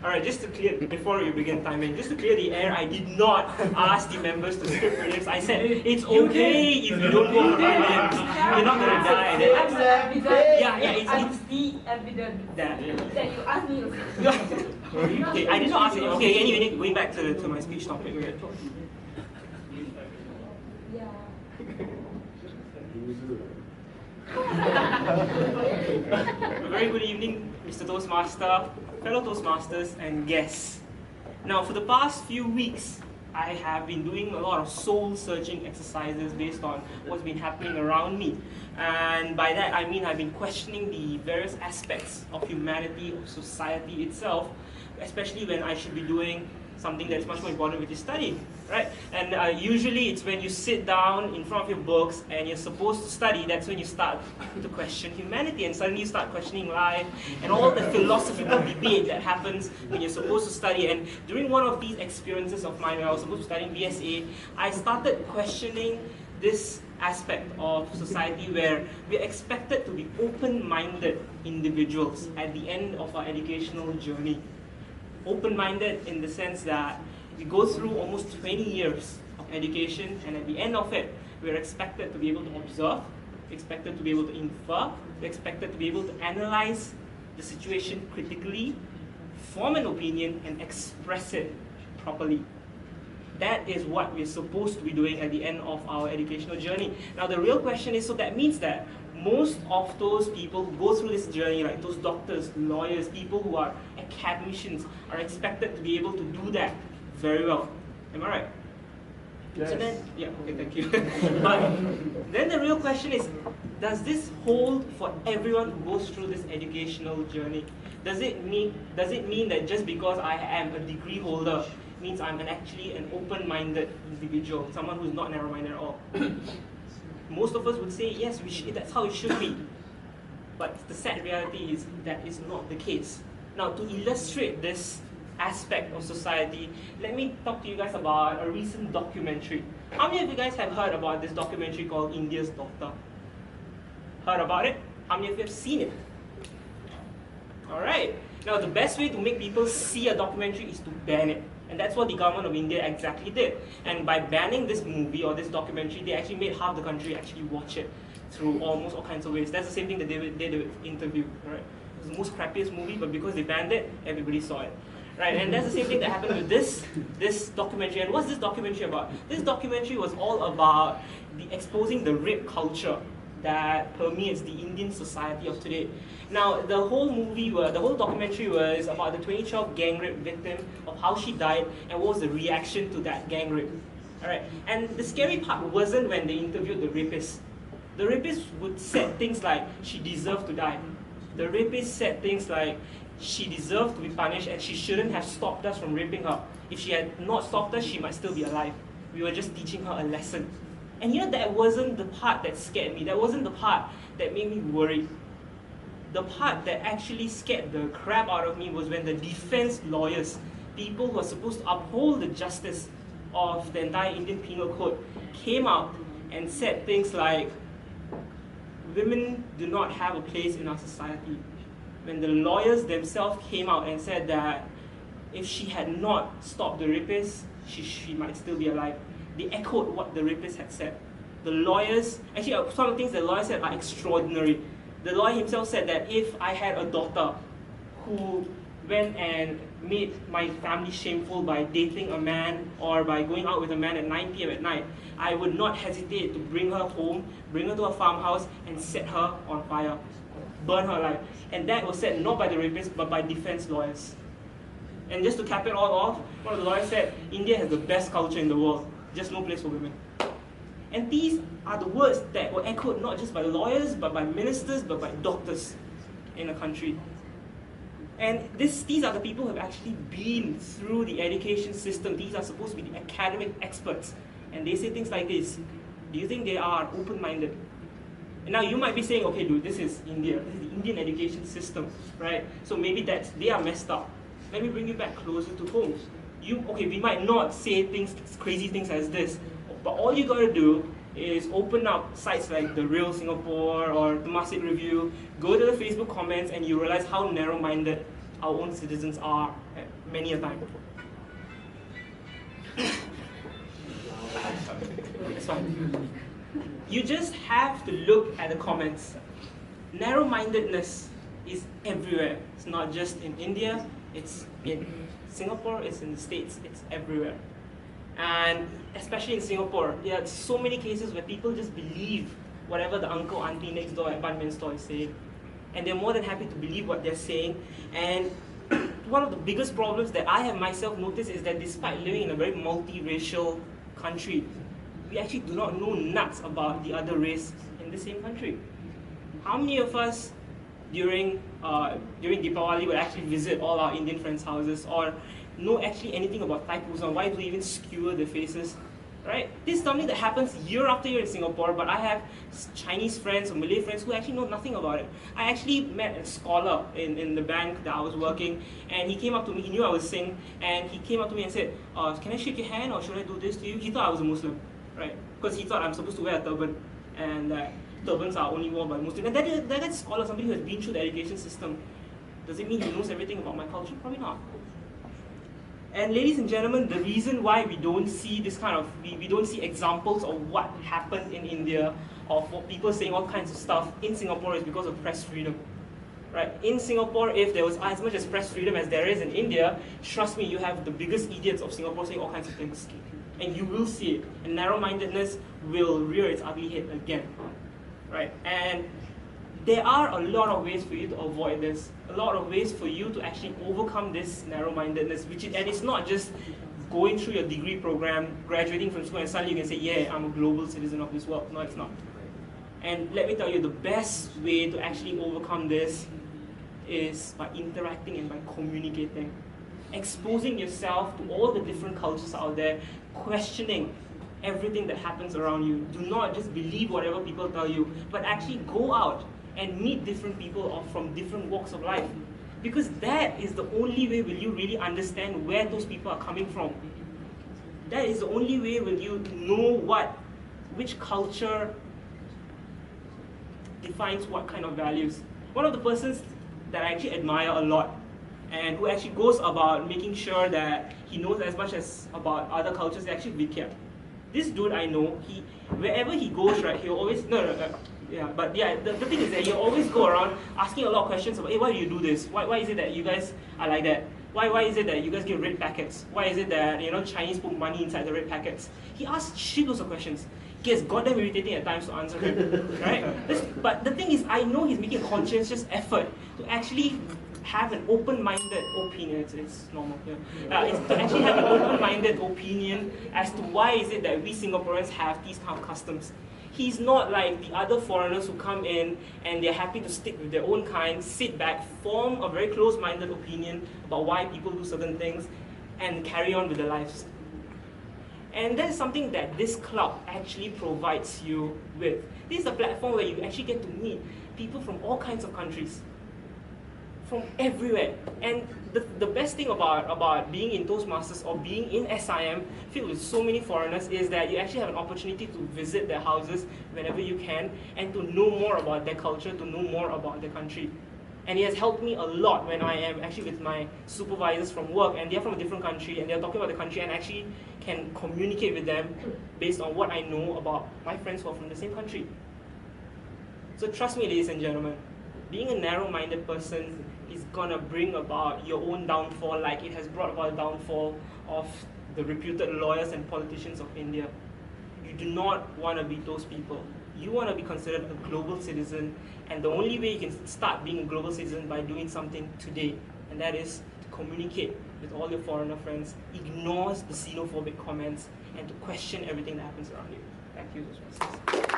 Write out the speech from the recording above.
Alright, just to clear, before we begin timing, just to clear the air, I did not ask the members to skip prelims. I said, it's okay if you don't go for prelims. You're not going to die. It's the evidence that you asked me. Okay, I did not ask it. Okay, anyway, going back to my speech topic. Yeah. A very good evening, Mr. Toastmaster, fellow Toastmasters, and guests. Now, for the past few weeks, I have been doing a lot of soul-searching exercises based on what's been happening around me. And by that, I mean I've been questioning the various aspects of humanity, of society itself, especially when I should be doing something that's much more important, which is studying, right? And usually it's when you sit down in front of your books and you're supposed to study, that's when you start to question humanity, and suddenly you start questioning life and all the philosophical debate that happens when you're supposed to study. And during one of these experiences of mine, when I was supposed to study BSA, I started questioning this aspect of society where we're expected to be open-minded individuals at the end of our educational journey. Open-minded in the sense that we go through almost 20 years of education, and at the end of it, we're expected to be able to observe, expected to be able to infer, we're expected to be able to analyze the situation critically, form an opinion, and express it properly. That is what we're supposed to be doing at the end of our educational journey. Now, the real question is, so that means that most of those people who go through this journey, like those doctors, lawyers, people who are academicians, are expected to be able to do that very well. Am I right? Yes. So then, yeah, okay, thank you. But then the real question is, does this hold for everyone who goes through this educational journey? Does it mean that just because I am a degree holder means I'm actually an open-minded individual, someone who's not narrow-minded at all? Most of us would say, yes, that's how it should be. But the sad reality is that is not the case. Now, to illustrate this aspect of society, let me talk to you guys about a recent documentary. How many of you guys have heard about this documentary called India's Daughter? Heard about it? How many of you have seen it? Alright. Now, the best way to make people see a documentary is to ban it. And that's what the government of India exactly did. And by banning this movie or this documentary, they actually made half the country actually watch it through almost all kinds of ways. That's the same thing that they did with Interview, right? It was the most crappiest movie, but because they banned it, everybody saw it. Right? And that's the same thing that happened with this documentary. And what's this documentary about? This documentary was all about exposing the rape culture that permeates the Indian society of today. Now, the whole documentary was about the 2012 gang rape victim, of how she died, and what was the reaction to that gang rape. Alright, and the scary part wasn't when they interviewed the rapist. The rapist would say things like, she deserved to die. The rapist said things like, she deserved to be punished and she shouldn't have stopped us from raping her. If she had not stopped us, she might still be alive. We were just teaching her a lesson. And you know, that wasn't the part that scared me. That wasn't the part that made me worried. The part that actually scared the crap out of me was when the defense lawyers, people who are supposed to uphold the justice of the entire Indian Penal Code, came out and said things like, women do not have a place in our society. When the lawyers themselves came out and said that if she had not stopped the rapist, she might still be alive. They echoed what the rapist had said. The lawyers, actually some of the things the lawyer said are extraordinary. The lawyer himself said that if I had a daughter who went and made my family shameful by dating a man or by going out with a man at 9 p.m. at night, I would not hesitate to bring her home, bring her to a farmhouse and set her on fire, burn her alive. And that was said not by the rapist but by defense lawyers. And just to cap it all off, one of the lawyers said, India has the best culture in the world, just no place for women. And these are the words that were echoed not just by lawyers, but by ministers, but by doctors in the country. And these are the people who have actually been through the education system. These are supposed to be the academic experts. And they say things like this. Do you think they are open-minded? And now you might be saying, okay, dude, this is India. This is the Indian education system, right? So maybe they are messed up. Let me bring you back closer to home. We might not say crazy things as this, but all you gotta do is open up sites like The Real Singapore or Temasek Review, go to the Facebook comments, and you realize how narrow-minded our own citizens are many a time. It's fine. You just have to look at the comments. Narrow-mindedness is everywhere. It's not just in India, it's in Singapore, it's in the States, it's everywhere. And especially in Singapore, there are so many cases where people just believe whatever the uncle, auntie next door at Ban Mian store is saying. And they're more than happy to believe what they're saying. And one of the biggest problems that I have myself noticed is that despite living in a very multiracial country, we actually do not know nuts about the other race in the same country. How many of us during Deepawali would actually visit all our Indian friends' houses or know actually anything about Thai cuisine? Why do we even skewer their faces? Right? This is something that happens year after year in Singapore, but I have Chinese friends or Malay friends who actually know nothing about it. I actually met a scholar in the bank that I was working, and he came up to me, he knew I was Singh, and he came up to me and said, can I shake your hand or should I do this to you? He thought I was a Muslim, right? Because he thought I'm supposed to wear a turban, and turbans are only worn by Muslims. And that scholar, somebody who has been through the education system. Does it mean he knows everything about my culture? Probably not. And ladies and gentlemen, the reason why we don't see this kind of, we don't see examples of what happened in India, of people saying all kinds of stuff in Singapore is because of press freedom. Right? In Singapore, if there was as much as press freedom as there is in India, trust me, you have the biggest idiots of Singapore saying all kinds of things. And you will see it. And narrow-mindedness will rear its ugly head again. Right? And there are a lot of ways for you to avoid this, a lot of ways for you to actually overcome this narrow-mindedness, and it's not just going through your degree program, graduating from school, and suddenly you can say, yeah, I'm a global citizen of this world. No, it's not. And let me tell you, the best way to actually overcome this is by interacting and by communicating. Exposing yourself to all the different cultures out there, questioning everything that happens around you. Do not just believe whatever people tell you, but actually go out and meet different people from different walks of life. Because that is the only way will you really understand where those people are coming from. That is the only way will you know which culture defines what kind of values. One of the persons that I actually admire a lot and who actually goes about making sure that he knows as much as about other cultures is actually Vidya. This dude I know, wherever he goes, right, he'll always, the thing is that he'll always go around asking a lot of questions about, hey, why do you do this? Why is it that you guys are like that? Why is it that you guys get red packets? Why is it that, Chinese put money inside the red packets? He asks shitloads of questions. He gets goddamn irritating at times to answer him, right? But the thing is, I know he's making a conscientious effort to actually have an open-minded opinion. It's normal here. It's to actually have an open-minded opinion as to why is it that we Singaporeans have these kind of customs. He's not like the other foreigners who come in and they're happy to stick with their own kind, sit back, form a very close-minded opinion about why people do certain things, and carry on with their lives. And that is something that this club actually provides you with. This is a platform where you actually get to meet people from all kinds of countries, from everywhere. And the best thing about being in Toastmasters or being in SIM filled with so many foreigners is that you actually have an opportunity to visit their houses whenever you can and to know more about their culture, to know more about their country. And it has helped me a lot when I am actually with my supervisors from work and they're from a different country and they're talking about the country and actually can communicate with them based on what I know about my friends who are from the same country. So trust me, ladies and gentlemen, being a narrow-minded person is gonna bring about your own downfall like it has brought about the downfall of the reputed lawyers and politicians of India. You do not want to be those people. You want to be considered a global citizen, and the only way you can start being a global citizen by doing something today, and that is to communicate with all your foreigner friends, ignore the xenophobic comments, and to question everything that happens around you. Thank you.